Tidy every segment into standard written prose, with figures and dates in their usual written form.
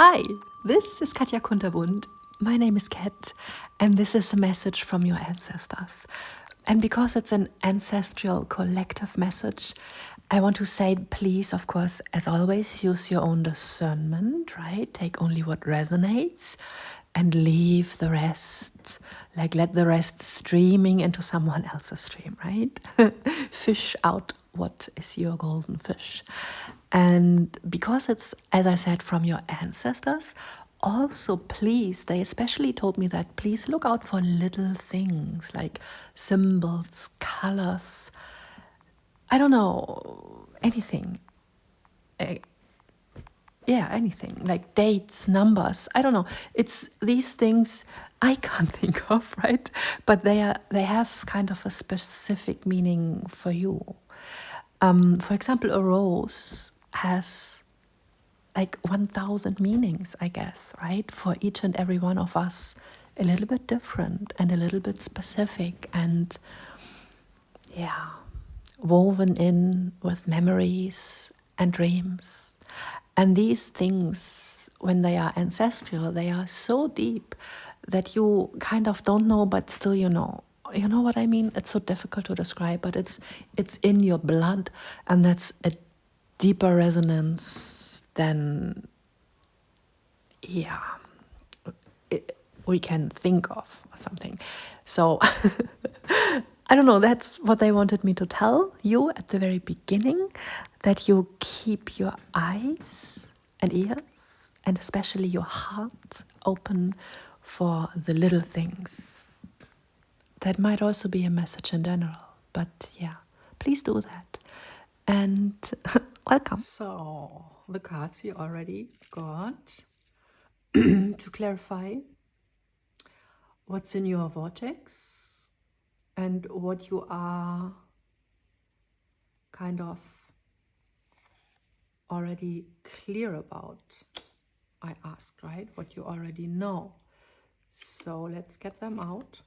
Hi, this is Katja Kunterbund. My name is Kat, and this is a message from your ancestors. And because it's an ancestral collective message, I want to say, please, of course, as always, use your own discernment, right? Take only what resonates and leave the rest, like let the rest streaming into someone else's stream, right? Fish out what is your golden fish. And because it's, as I said, from your ancestors, also please, they especially told me that please look out for little things like symbols, colors, I don't know, anything. Anything like dates, numbers. I don't know. It's these things I can't think of, right? But they have kind of a specific meaning for you. For example, a rose has like 1,000 meanings, I guess, right? For each and every one of us, a little bit different and a little bit specific, and woven in with memories and dreams. And these things, when they are ancestral, they are so deep that you kind of don't know, but still you know. You know what I mean? It's so difficult to describe, but it's in your blood, and that's a deeper resonance than, we can think of or something. So I don't know, that's what they wanted me to tell you at the very beginning, that you keep your eyes and ears and especially your heart open for the little things. That might also be a message in general, but please do that. And welcome. So, the cards you already got to clarify what's in your vortex and what you are kind of already clear about. I asked, right? What you already know. So let's get them out.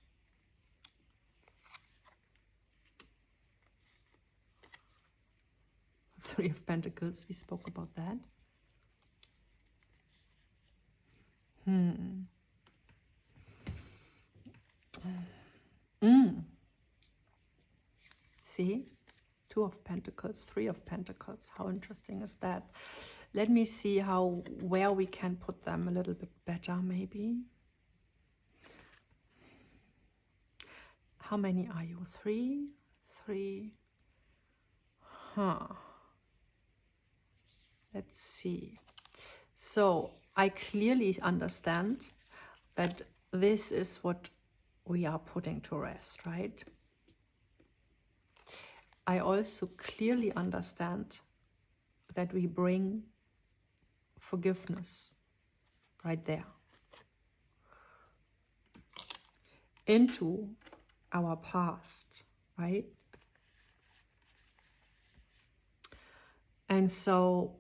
Three of Pentacles, we spoke about that. See? Two of Pentacles, Three of Pentacles. How interesting is that? Let me see where we can put them a little bit better, maybe. How many are you? Three? Let's see. So I clearly understand that this is what we are putting to rest, right? I also clearly understand that we bring forgiveness right there into our past, right? And so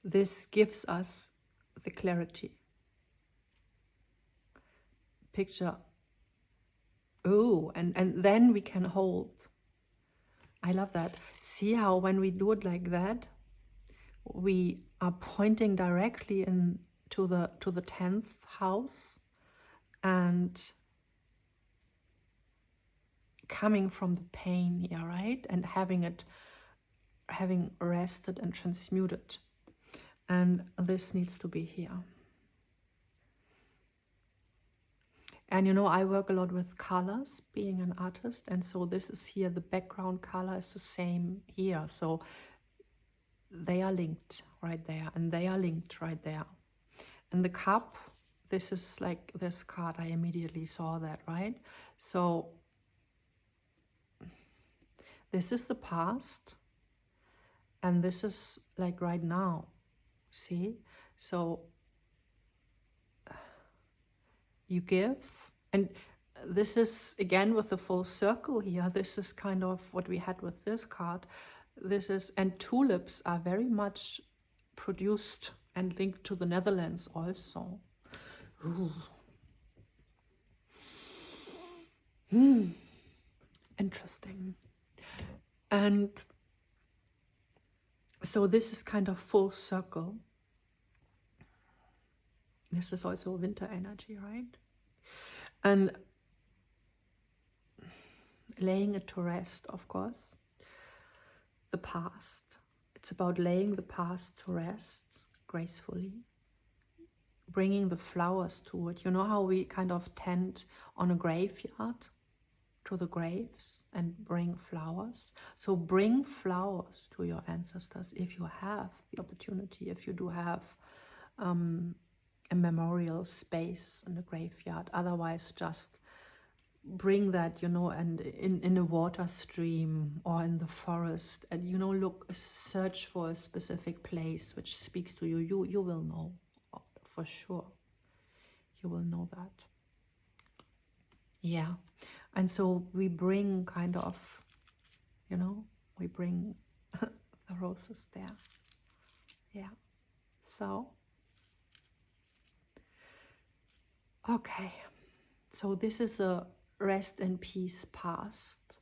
this gives us the clarity. Picture, and then we can hold. I love that. See how when we do it like that, we are pointing directly to the 10th house and coming from the pain here, right? And having rested and transmuted. And this needs to be here. And you know, I work a lot with colors, being an artist, and so this is here, the background color is the same here. So they are linked right there, and they are linked right there. And the cup, this is like this card, I immediately saw that, right? So this is the past, and this is like right now, see? So you give, and this is again with the full circle here. This is kind of what we had with this card. This is, and tulips are very much produced and linked to the Netherlands also. Ooh. Interesting. And so this is kind of full circle. This is also winter energy, right? And laying it to rest, of course, the past. It's about laying the past to rest gracefully, bringing the flowers to it. You know how we kind of tend on a graveyard to the graves and bring flowers? So bring flowers to your ancestors if you have the opportunity, if you do have a memorial space in the graveyard. Otherwise, just bring that, you know, and in a water stream or in the forest, and, you know, look, search for a specific place which speaks to you. You will know, for sure. You will know that. Yeah. And so we bring kind of, you know, we bring the roses there. Yeah. So, okay. So this is a rest and peace past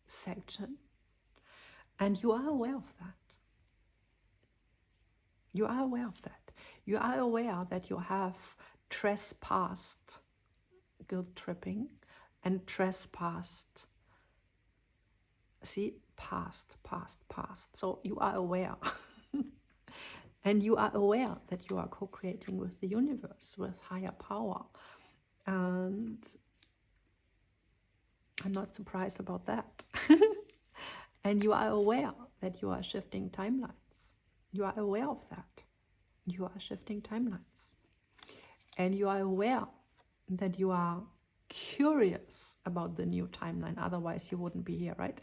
section. And you are aware of that. You are aware of that. You are aware that you have trespassed, guilt tripping, and trespassed. See, past. So you are aware. And you are aware that you are co-creating with the universe, with higher power. And I'm not surprised about that. And you are aware that you are shifting timelines. You are aware of that. You are shifting timelines. And you are aware that you are curious about the new timeline. Otherwise, you wouldn't be here, right?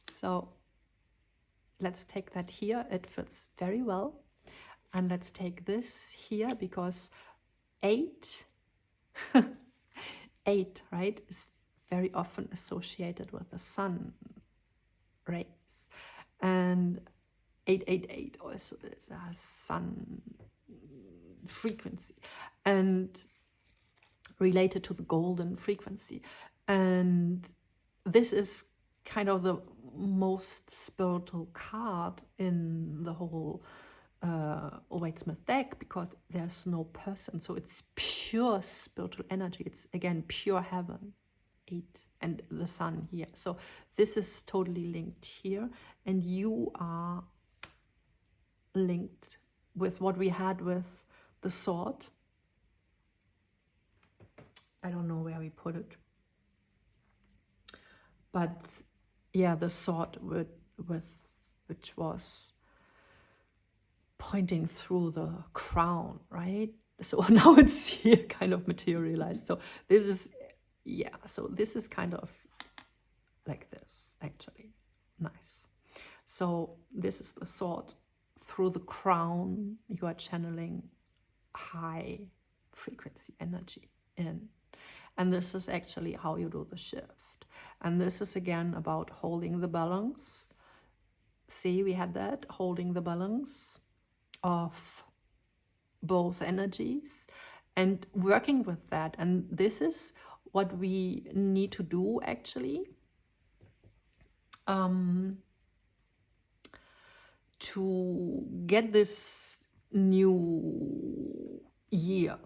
So let's take that here. It fits very well. And let's take this here, because 8, 8, right, is very often associated with the sun rays. And 888 also is a sun frequency and related to the golden frequency. And this is kind of the most spiritual card in the whole Waite-Smith deck, because there's no person. So it's pure spiritual energy. It's, again, pure heaven. 8 and the sun here. So this is totally linked here. And you are linked with what we had with the sword. I don't know where we put it. But yeah, the sword which was pointing through the crown, right? So now it's here kind of materialized. So this is, yeah, so this is kind of like this, actually. Nice. So this is the sword. Through the crown, you are channeling high frequency energy in. And this is actually how you do the shift. And this is, again, about holding the balance. See, we had that, holding the balance of both energies and working with that. And this is what we need to do, actually, to get this new year,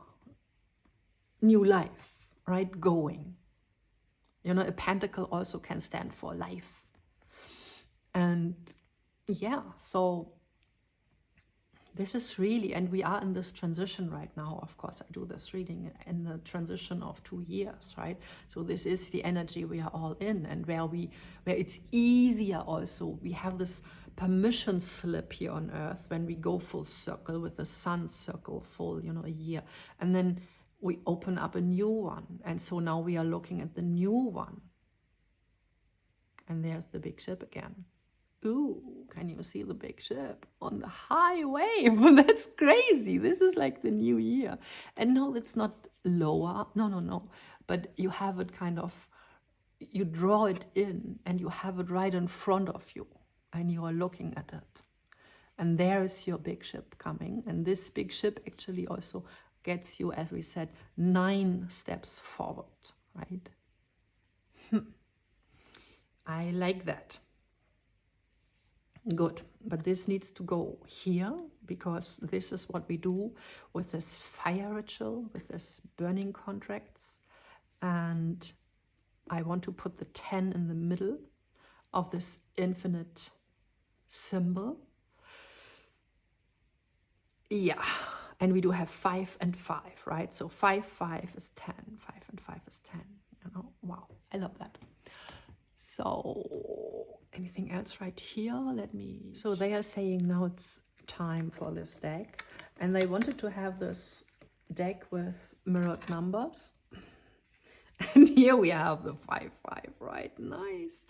new life, right, going. You know, a pentacle also can stand for life. And yeah, so this is really, and we are in this transition right now. Of course, I do this reading in the transition of 2 years, right? So this is the energy we are all in, and where it's easier also. We have this permission slip here on Earth when we go full circle with the sun circle full, you know, a year. And then we open up a new one. And so now we are looking at the new one. And there's the big ship again. Ooh, can you see the big ship on the high wave? That's crazy. This is like the new year. And no, it's not lower. No. But you have it kind of, you draw it in and you have it right in front of you. And you are looking at it. And there is your big ship coming. And this big ship actually also gets you, as we said, 9 steps forward, right? I like that. Good, but this needs to go here, because this is what we do with this fire ritual, with this burning contracts. And I want to put the 10 in the middle of this infinite symbol. Yeah, and we do have 5 and 5, right? So 5, 5 is 10, 5 and 5 is 10, you know? Wow, I love that. So anything else right here? Let me... So they are saying now it's time for this deck. And they wanted to have this deck with mirrored numbers. And here we have the 5, 5, right? Nice.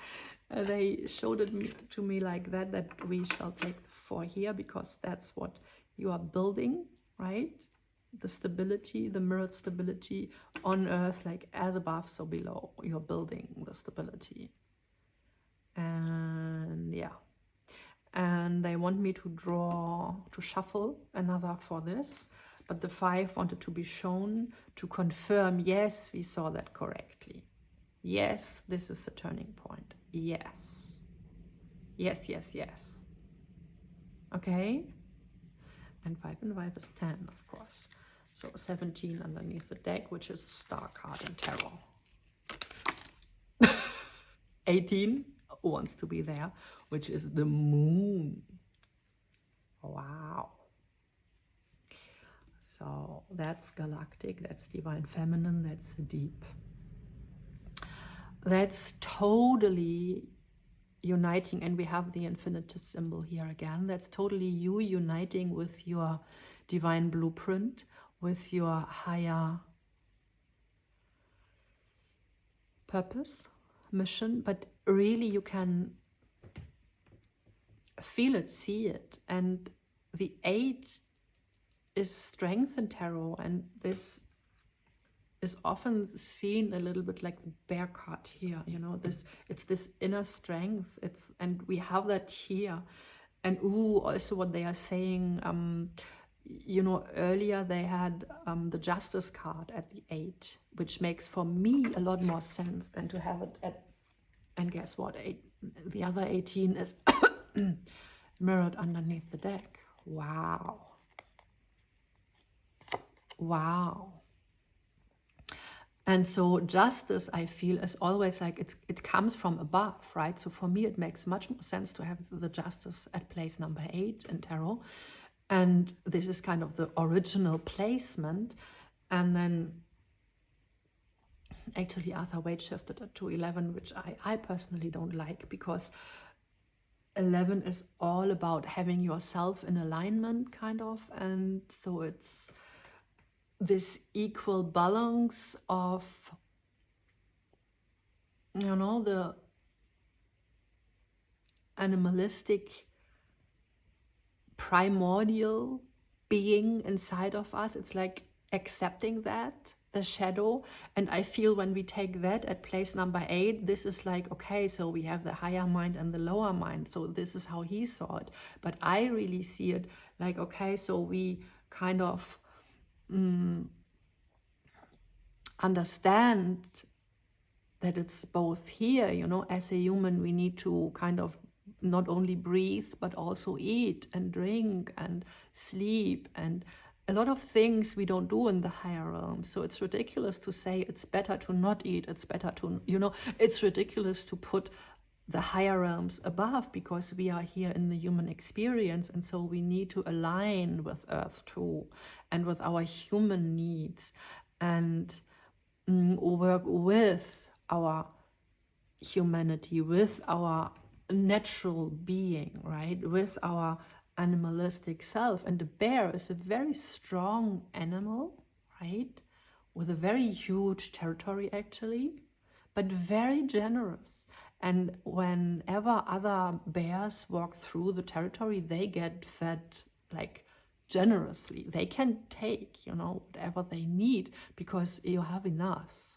They showed it to me like that, that we shall take the 4 here, because that's what you are building, right? The stability, the mirrored stability on Earth, like as above, so below. You're building the stability. And yeah. And they want me to shuffle another for this. But the 5 wanted to be shown to confirm, yes, we saw that correctly. Yes, this is the turning point. Yes. Yes, yes, yes. Okay? And 5 and 5 is 10, of course. So 17 underneath the deck, which is a star card in tarot. 18 wants to be there, which is the moon. Wow. So that's galactic, that's divine feminine, that's deep. That's totally uniting, and we have the infinitive symbol here again. That's totally you uniting with your divine blueprint, with your higher purpose, mission, but really you can feel it, see it. And the 8 is strength in tarot, and this is often seen a little bit like the bear card here, you know, it's this inner strength, and we have that here. And also what they are saying, you know, earlier they had the justice card at the 8, which makes for me a lot more sense than to have it at, and guess what, the other 18 is mirrored underneath the deck. Wow. Wow. And so justice, I feel, is always like it comes from above, right? So for me, it makes much more sense to have the justice at place number 8 in tarot. And this is kind of the original placement. And then actually Arthur Waite shifted it to 11, which I personally don't like, because 11 is all about having yourself in alignment, kind of. And so it's this equal balance of, you know, the animalistic primordial being inside of us. It's like accepting that, the shadow. And I feel when we take that at place number 8, this is like, okay, so we have the higher mind and the lower mind. So this is how he saw it. But I really see it like, okay, so we kind of understand that it's both here, you know, as a human, we need to kind of not only breathe, but also eat and drink and sleep, and a lot of things we don't do in the higher realms. So it's ridiculous to say it's better to not eat, it's better to, you know, it's ridiculous to put the higher realms above, because we are here in the human experience, and so we need to align with Earth too, and with our human needs, and work with our humanity, with our natural being, right, with our animalistic self. And the bear is a very strong animal, right, with a very huge territory actually, but very generous. And whenever other bears walk through the territory, they get fed like generously. They can take, you know, whatever they need, because you have enough.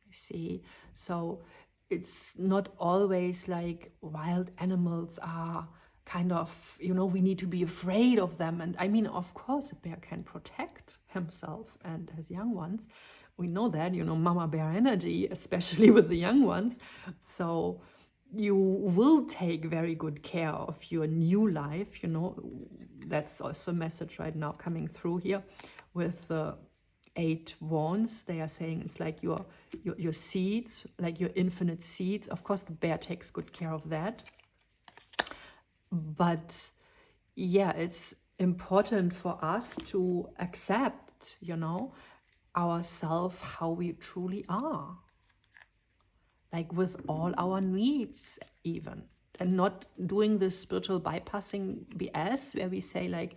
You see, so it's not always like wild animals are kind of, you know, we need to be afraid of them. And I mean, of course, a bear can protect himself and his young ones. We know that, you know, mama bear energy, especially with the young ones. So you will take very good care of your new life, you know. That's also a message right now coming through here with the 8 wands. They are saying it's like your seeds, like your infinite seeds. Of course, the bear takes good care of that. But yeah, it's important for us to accept, you know, ourselves, how we truly are. Like with all our needs even. And not doing this spiritual bypassing BS where we say like,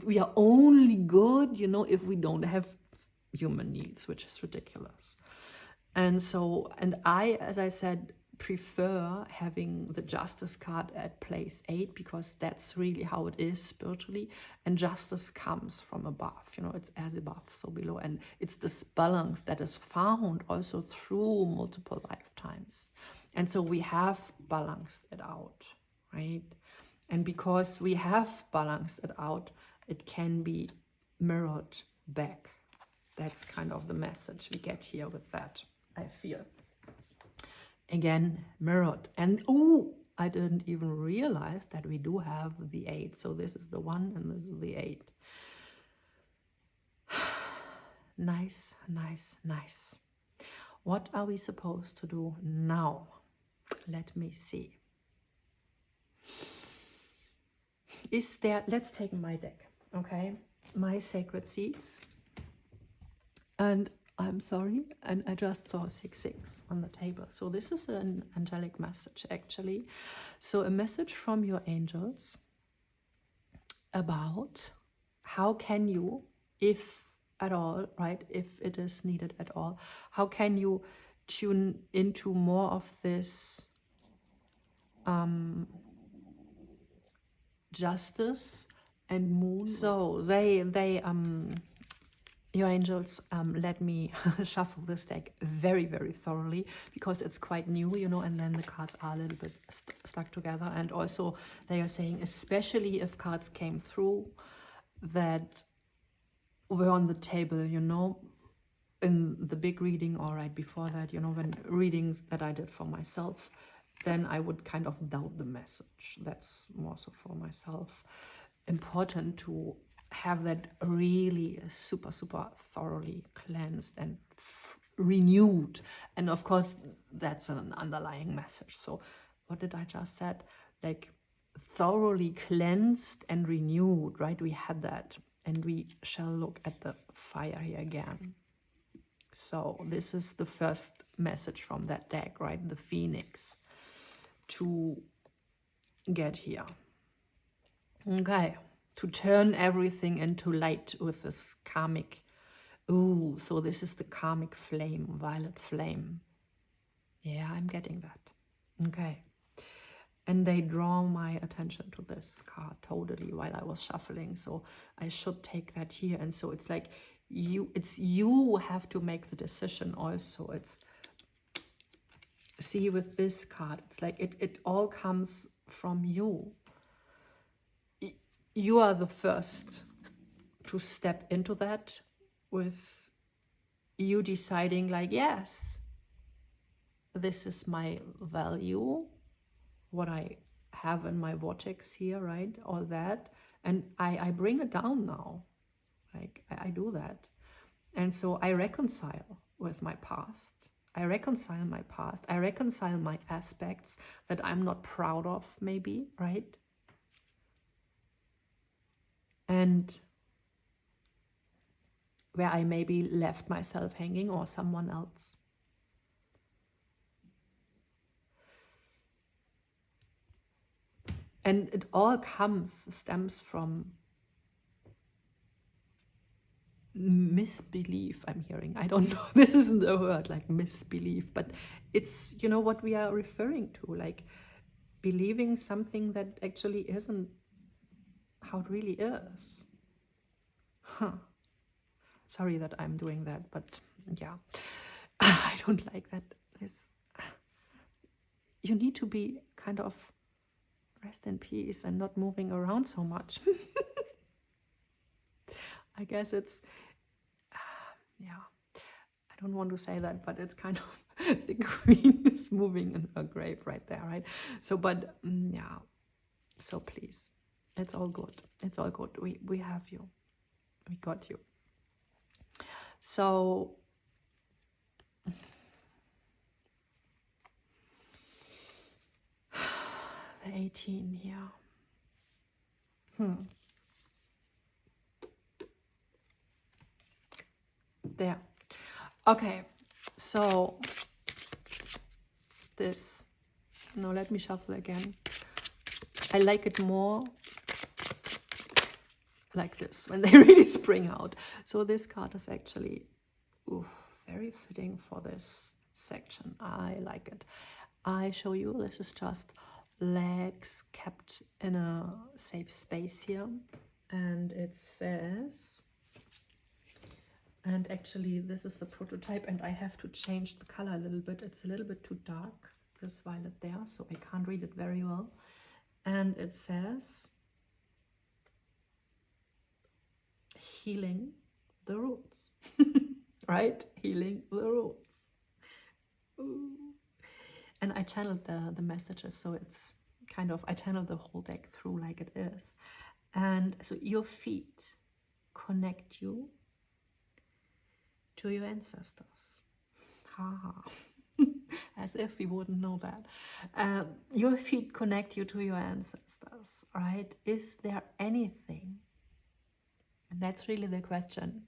we are only good, you know, if we don't have human needs, which is ridiculous. And so, and I, as I said, prefer having the justice card at place 8 because that's really how it is spiritually, and justice comes from above, you know, it's as above so below, and it's this balance that is found also through multiple lifetimes. And so we have balanced it out, right? And because we have balanced it out, it can be mirrored back. That's kind of the message we get here with that, I feel. Again, mirrored. And oh, I didn't even realize that we do have the 8. So this is the 1 and this is the 8. Nice, nice, nice. What are we supposed to do now? Let me see. Is there, let's take my deck, okay? My sacred seeds. And I'm sorry, and I just saw 666 on the table. So this is an angelic message, actually. So a message from your angels about how can you, if at all, right, if it is needed at all, how can you tune into more of this justice and moon. So your angels let me shuffle this deck very, very thoroughly because it's quite new, you know, and then the cards are a little bit stuck together. And also they are saying, especially if cards came through that were on the table, you know, in the big reading or right before that, you know, when readings that I did for myself, then I would kind of doubt the message. That's more so for myself. Important to have that really super, super thoroughly cleansed and renewed. And of course, that's an underlying message. So what did I just said? Like thoroughly cleansed and renewed, right? We had that. And we shall look at the fire here again. So this is the first message from that deck, right? The Phoenix to get here. Okay. To turn everything into light with this karmic. Ooh, so this is the karmic flame, violet flame. Yeah, I'm getting that. Okay. And they draw my attention to this card totally while I was shuffling. So I should take that here. And so it's like you who have to make the decision also. It's, see, with this card, it's like it all comes from you. You are the first to step into that with you deciding like, yes, this is my value, what I have in my vortex here, right? All that. And I bring it down now. Like I do that. And so I reconcile with my past. I reconcile my past. I reconcile my aspects that I'm not proud of, maybe, right? And where I maybe left myself hanging or someone else. And it all stems from misbelief, I'm hearing. I don't know, this isn't a word, like misbelief, but it's, you know, what we are referring to, like believing something that actually isn't how it really is. Huh. Sorry that I'm doing that, but yeah, I don't like that. You need to be kind of rest in peace and not moving around so much. I guess it's, yeah, I don't want to say that, but it's kind of The queen is moving in her grave right there, right? So, but yeah, so please, it's all good. It's all good. We have you. We got you. So the 18 here. There. Okay, so this. No, let me shuffle again. I like it more like this, when they really spring out. So this card is actually very fitting for this section. I like it. I show you, this is just legs kept in a safe space here. And it says, and actually this is the prototype, and I have to change the color a little bit. It's a little bit too dark, this violet there, so I can't read it very well. And it says, healing the roots. Right? Healing the roots. Ooh. And I channeled the messages, so it's kind of, I channeled the whole deck through like it is. And so your feet connect you to your ancestors. Haha. As if we wouldn't know that. Your feet connect you to your ancestors, right? Is there anything? And that's really the question.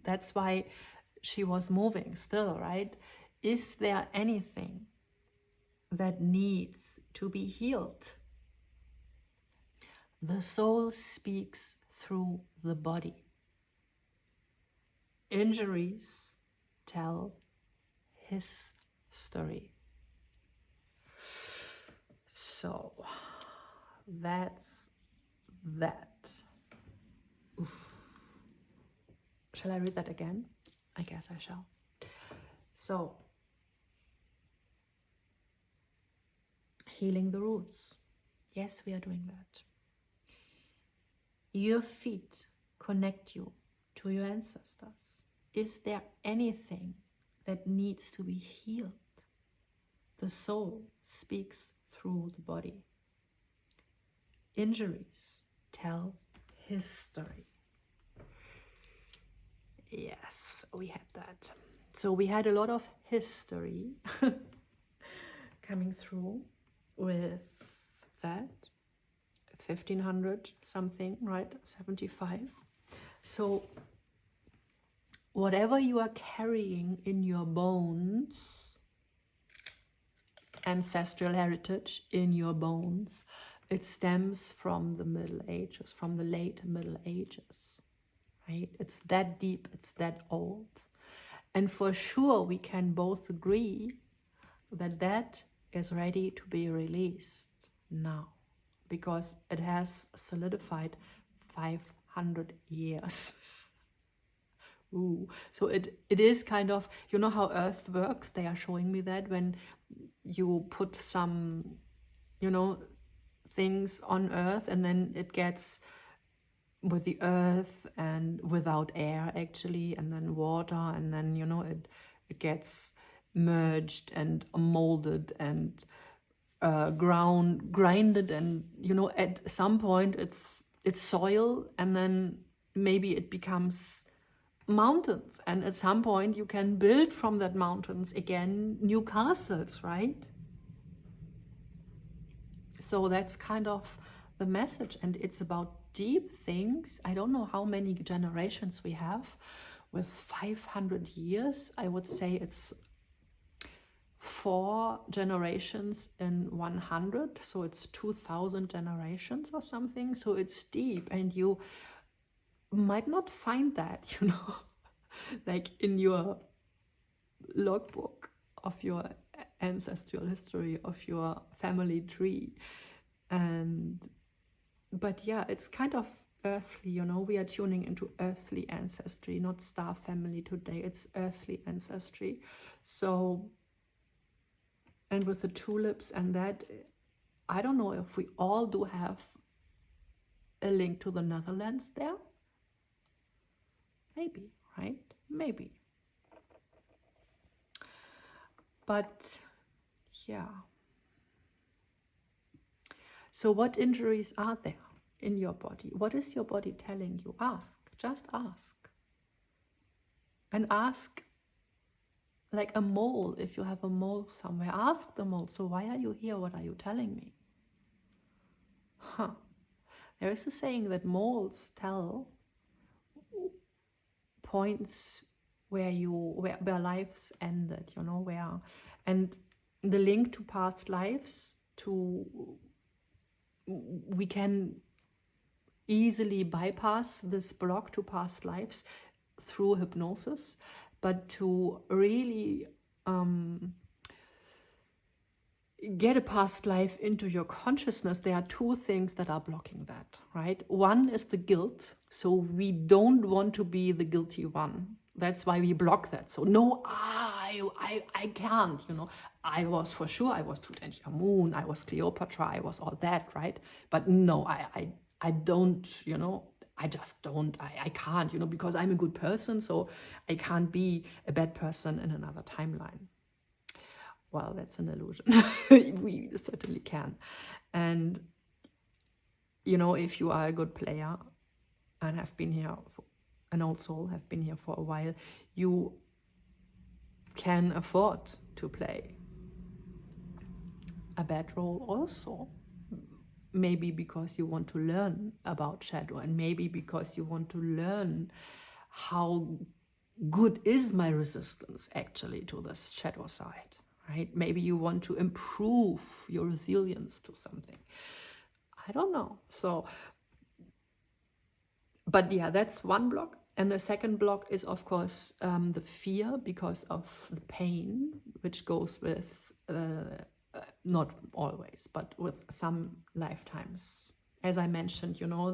That's why she was moving still, right? Is there anything that needs to be healed? The soul speaks through the body. Injuries tell his story. So that's that. Oof. Shall I read that again? I guess I shall. So, healing the roots. Yes, we are doing that. Your feet connect you to your ancestors. Is there anything that needs to be healed? The soul speaks through the body. Injuries tell history. Yes, we had that. So we had a lot of history coming through with that. 1500 something, right? 75. So whatever you are carrying in your bones, ancestral heritage in your bones, it stems from the Middle Ages, from the late Middle Ages, right? It's that deep, it's that old. And for sure we can both agree that that is ready to be released now, because it has solidified 500 years. Ooh. So it is kind of, you know how Earth works? They are showing me that when you put some, you know, things on Earth and then it gets with the earth and without air actually, and then water, and then, you know, it gets merged and molded and grinded, and, you know, at some point it's soil, and then maybe it becomes mountains, and at some point you can build from that mountains again new castles, right? So that's kind of the message, and it's about deep things. I don't know how many generations we have. With 500 years, I would say it's 4 generations in 100, so it's 2000 generations or something. So it's deep, and you might not find that, you know, like in your logbook of your ancestral history, of your family tree. But yeah, it's kind of earthly, you know, we are tuning into earthly ancestry, not star family today, it's earthly ancestry. So, and with the tulips and that, I don't know if we all do have a link to the Netherlands there. Maybe, right? Maybe. But yeah. So what injuries are there in your body? What is your body telling you? Ask. Just ask. And ask like a mole. If you have a mole somewhere, ask the mole, so why are you here? What are you telling me? There is a saying that moles tell points where lives ended, you know, and the link to past lives, we can easily bypass this block to past lives through hypnosis, but to really get a past life into your consciousness, there are two things that are blocking that, right? One is the guilt. So we don't want to be the guilty one. That's why we block that. So no, I can't, you know. I was Tutankhamun, I was Cleopatra, I was all that, right? But no, I don't, you know, I just don't, I can't, you know, because I'm a good person, so I can't be a bad person in another timeline. Well, that's an illusion. We certainly can. And, you know, if you are a good player and have been here, an old soul, have been here for a while, you can afford to play a bad role also. Maybe because you want to learn about shadow, and maybe because you want to learn how good is my resistance actually to this shadow side. Right? Maybe you want to improve your resilience to something. I don't know. So, but yeah, that's one block. And the second block is, of course, the fear because of the pain, which goes with, not always, but with some lifetimes. As I mentioned, you know,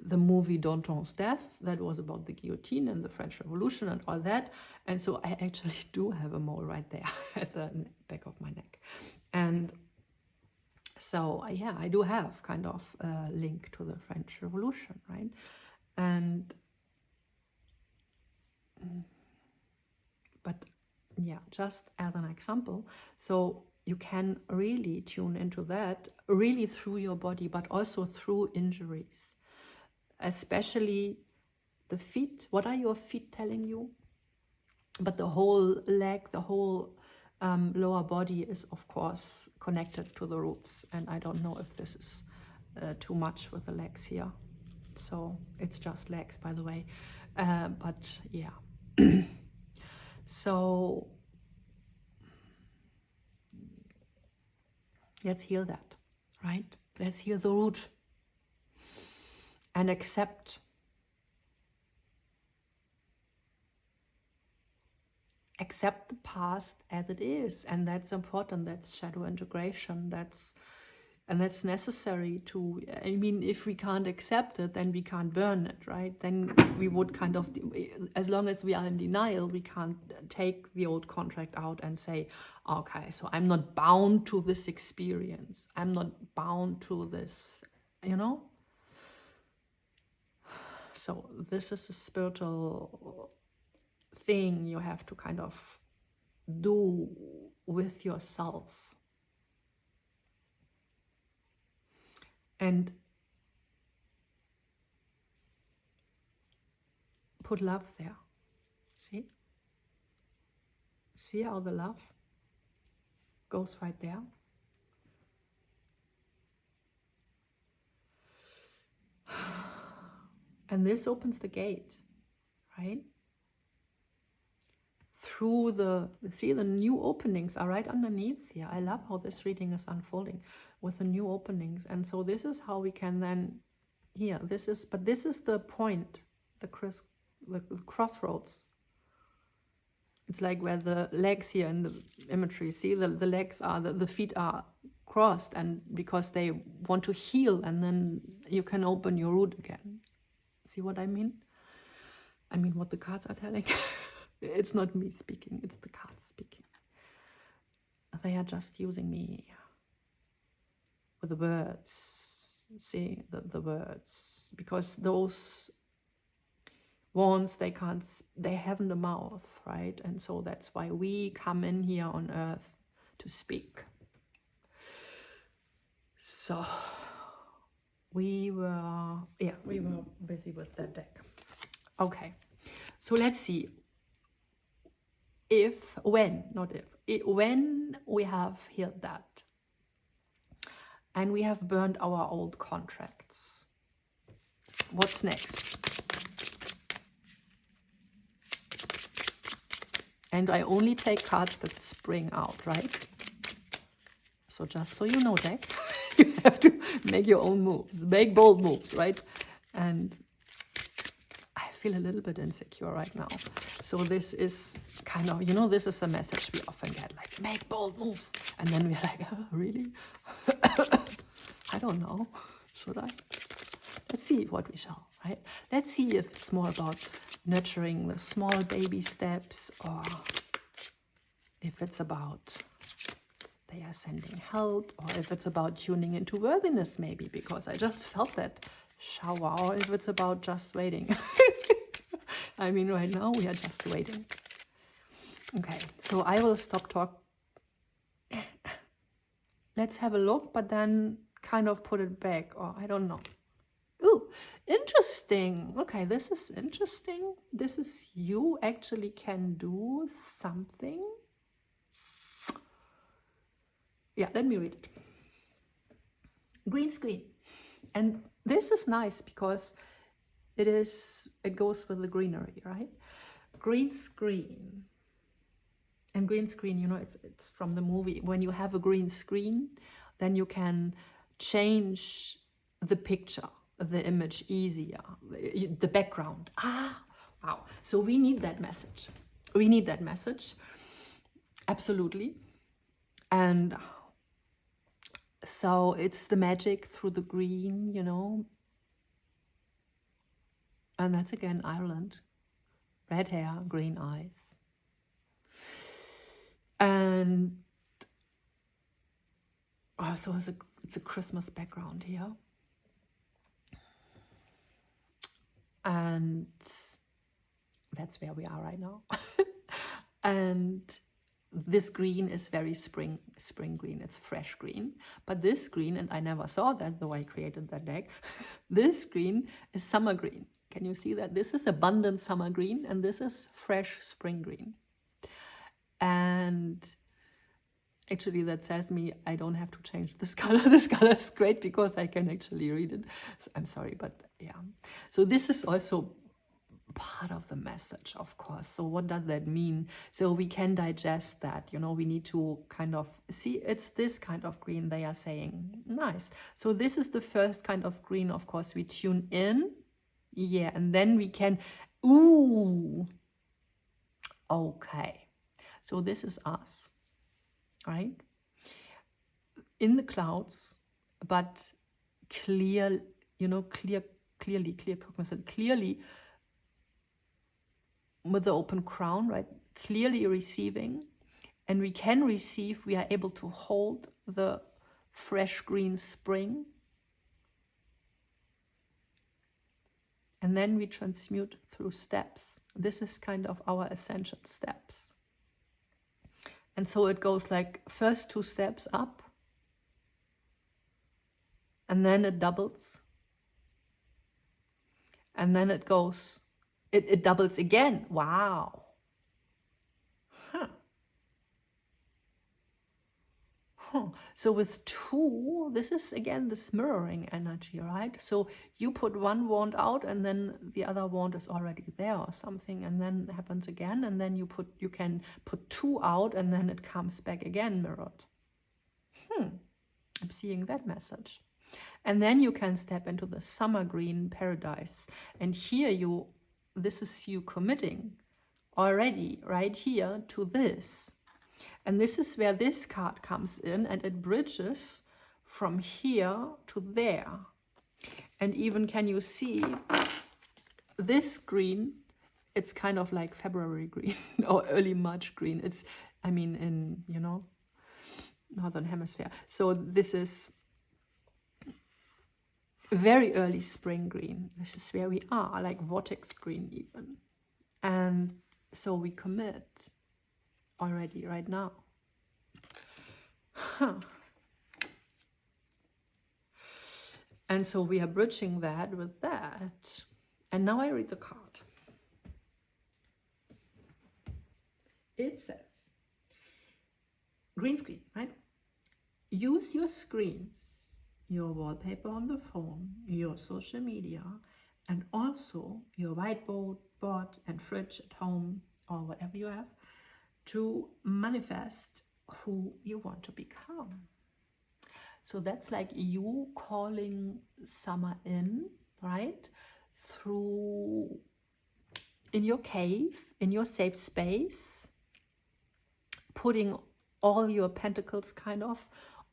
the movie Danton's Death, that was about the guillotine and the French Revolution and all that. And so I actually do have a mole right there at the back of my neck. And so, yeah, I do have kind of a link to the French Revolution, right? And, but yeah, just as an example, so you can really tune into that, really through your body, but also through injuries. Especially the feet. What are your feet telling you? But the whole leg, the whole lower body is, of course, connected to the roots. And I don't know if this is too much with the legs here. So it's just legs, by the way. But yeah. So let's heal that, right? Let's heal the root and accept the past as it is. And that's important. That's shadow integration. That's necessary to, I mean, if we can't accept it, then we can't burn it, right? Then we would kind of, as long as we are in denial, we can't take the old contract out and say, okay, so I'm not bound to this experience. I'm not bound to this, you know? So this is a spiritual thing you have to kind of do with yourself. And put love there. See? See how the love goes right there? And this opens the gate, right? Through see, the new openings are right underneath here. I love how this reading is unfolding with the new openings. And so this is how we can then, here, this is the point, the crossroads. It's like where the legs here in the imagery, see, the legs are, the feet are crossed, and because they want to heal, and then you can open your root again. See what I mean? I mean what the cards are telling. It's not me speaking, it's the cards speaking. They are just using me with the words. See, the words. Because those wands, they haven't a mouth, right? And so that's why we come in here on earth to speak. So we were busy with that deck. Okay, so let's see when we have healed that and we have burned our old contracts, what's next? And I only take cards that spring out, right? So just so you know, deck, you have to make your own moves, make bold moves, right? And I feel a little bit insecure right now. So this is kind of, this is a message we often get, like, make bold moves. And then we're like, oh, really? I don't know. Should I? Let's see what we shall, right? Let's see if it's more about nurturing the small baby steps, or if it's about they are sending help, or if it's about tuning into worthiness, maybe, because I just felt that shower, or if it's about just waiting. I mean, right now we are just waiting. Okay, so I will stop talk. Let's have a look, but then kind of put it back, or I don't know. Ooh, interesting. Okay, this is interesting. This is you actually can do something. Yeah, let me read it. Green screen. And this is nice because it goes with the greenery, right? Green screen. And green screen, it's from the movie. When you have a green screen, then you can change the picture, the image easier, the background. Wow. So we need that message. We need that message. Absolutely. And so it's the magic through the green, And that's again Ireland. Red hair, green eyes. And so it's a Christmas background here. And that's where we are right now. And this green is very spring green. It's fresh green. But this green, and I never saw that, though I created that deck, this green is summer green. Can you see that? This is abundant summer green, and this is fresh spring green. And actually that says me I don't have to change this color. This color is great because I can actually read it. So I'm sorry, but yeah. So this is also part of the message, of course. So what does that mean? So we can digest that, we need to kind of see, it's this kind of green they are saying. Nice. So this is the first kind of green, of course, we tune in. Yeah, and then we can, okay. So this is us, right? In the clouds, but clearly cognizant, clearly with the open crown, right? Clearly receiving, and we can receive, we are able to hold the fresh green spring. And then we transmute through steps. This is kind of our essential steps. And so it goes like first 2 steps up, and then it doubles. And then it goes, it doubles again. Wow. So with 2, this is again this mirroring energy, right? So you put one wand out and then the other wand is already there or something, and then it happens again, and then you can put 2 out and then it comes back again mirrored. I'm seeing that message. And then you can step into the summer green paradise. And here this is you committing already right here to this. And this is where this card comes in, and it bridges from here to there. And even can you see this green, it's kind of like February green or early March green. It's, in, Northern Hemisphere. So this is very early spring green. This is where we are, like vortex green even. And so we commit already right now. And so we are bridging that with that. And now I read the card. It says, green screen, right? Use your screens, your wallpaper on the phone, your social media, and also your whiteboard board and fridge at home or whatever you have to manifest who you want to become. So that's like you calling summer in, right? Through in your cave, in your safe space, putting all your pentacles kind of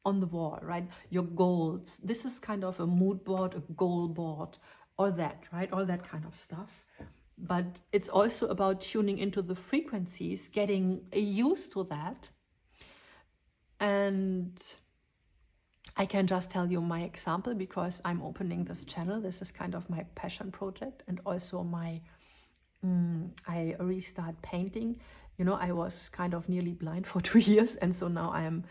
on the wall, right? Your goals. This is kind of a mood board, a goal board, all that, right? All that kind of stuff. But it's also about tuning into the frequencies, getting used to that. And I can just tell you my example because I'm opening this channel. This is kind of my passion project and also my, I restart painting. You know, I was kind of nearly blind for 2 years. And so now I am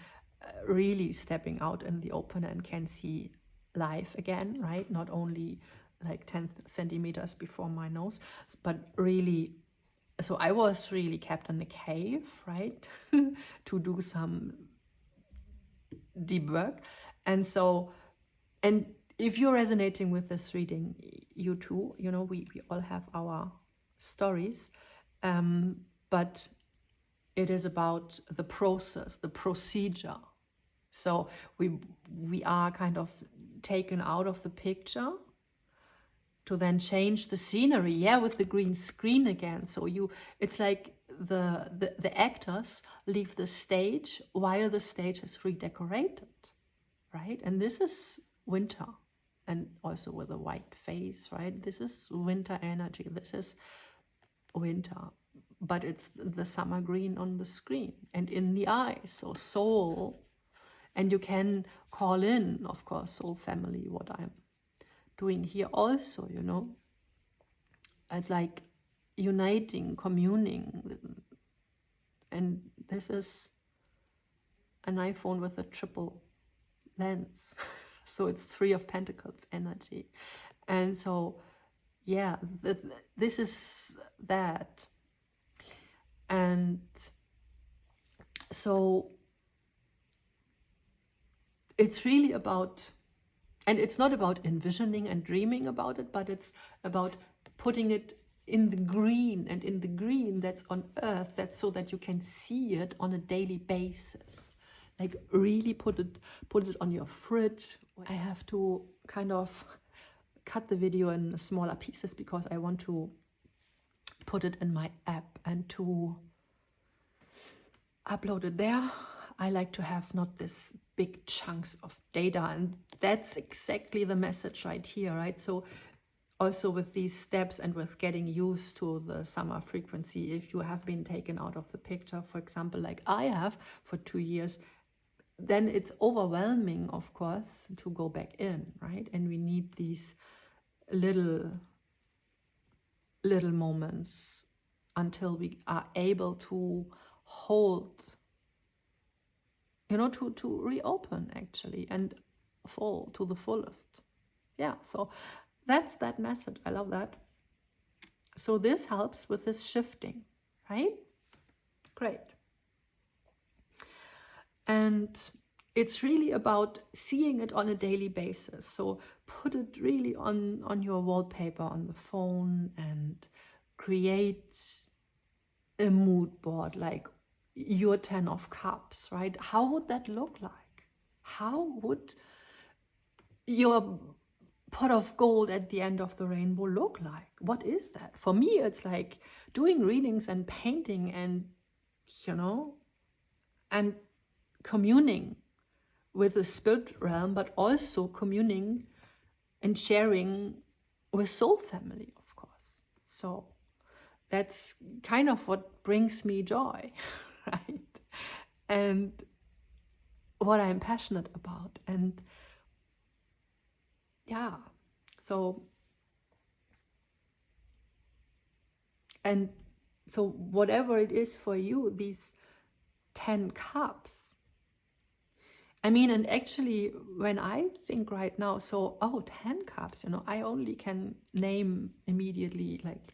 really stepping out in the open and can see life again, right? Not only like 10 centimeters before my nose, but really, so I was really kept in a cave, right? To do some deep work. And so, and if you're resonating with this reading, you too, you know, we all have our stories, but it is about the process, the procedure. So we are kind of taken out of the picture to then change the scenery, yeah, with the green screen again. So it's like the actors leave the stage while the stage is redecorated, right? And this is winter, and also with a white face, right? This is winter energy. This is winter, but it's the summer green on the screen and in the eyes, so soul. And you can call in, of course, soul family, what I'm doing here also, you know, it's like uniting, communing. And this is an iPhone with a triple lens. So it's 3 of Pentacles energy. And so, yeah, this is that. And so it's really about, and it's not about envisioning and dreaming about it, but it's about putting it in the green, and in the green that's on earth, that's so that you can see it on a daily basis. Like really put it on your fridge. I have to kind of cut the video in smaller pieces because I want to put it in my app and to upload it there. I like to have not this big chunks of data, and that's exactly the message right here, right? So also with these steps and with getting used to the summer frequency, if you have been taken out of the picture, for example, like I have for 2 years, then it's overwhelming, of course, to go back in, right? And we need these little moments until we are able to hold, you know, to reopen actually and fall to the fullest. Yeah, so that's that message. I love that. So this helps with this shifting, right? Great. And it's really about seeing it on a daily basis. So put it really on your wallpaper on the phone and create a mood board, like your 10 of Cups, right? How would that look like? How would your pot of gold at the end of the rainbow look like? What is that? For me, it's like doing readings and painting and, you know, and communing with the spirit realm, but also communing and sharing with soul family, of course. So that's kind of what brings me joy, right? And what I'm passionate about. And yeah, So, and so whatever it is for you, these 10 cups. I mean, and actually, when I think right now, so, 10 cups, you know, I only can name immediately like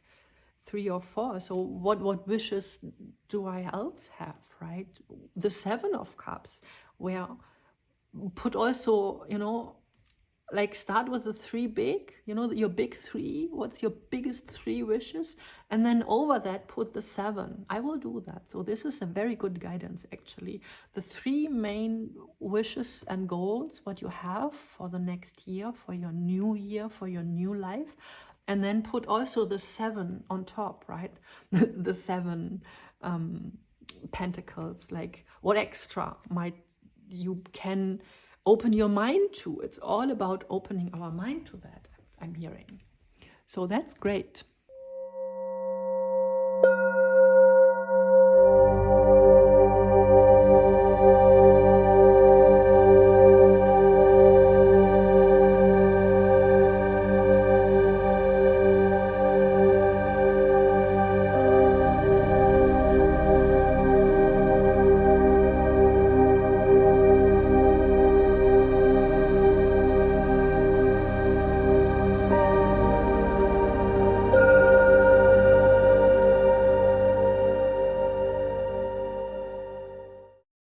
3 or 4. So what wishes do I else have, right? The 7 of cups, where put also, you know, like start with the 3 big, you know, your big 3. What's your biggest 3 wishes? And then over that, put the 7. I will do that. So this is a very good guidance, actually. The 3 main wishes and goals, what you have for the next year, for your new year, for your new life. And then put also the 7 on top, right? The 7 pentacles, like what extra might you can open your mind to. It's all about opening our mind to that, I'm hearing. So that's great.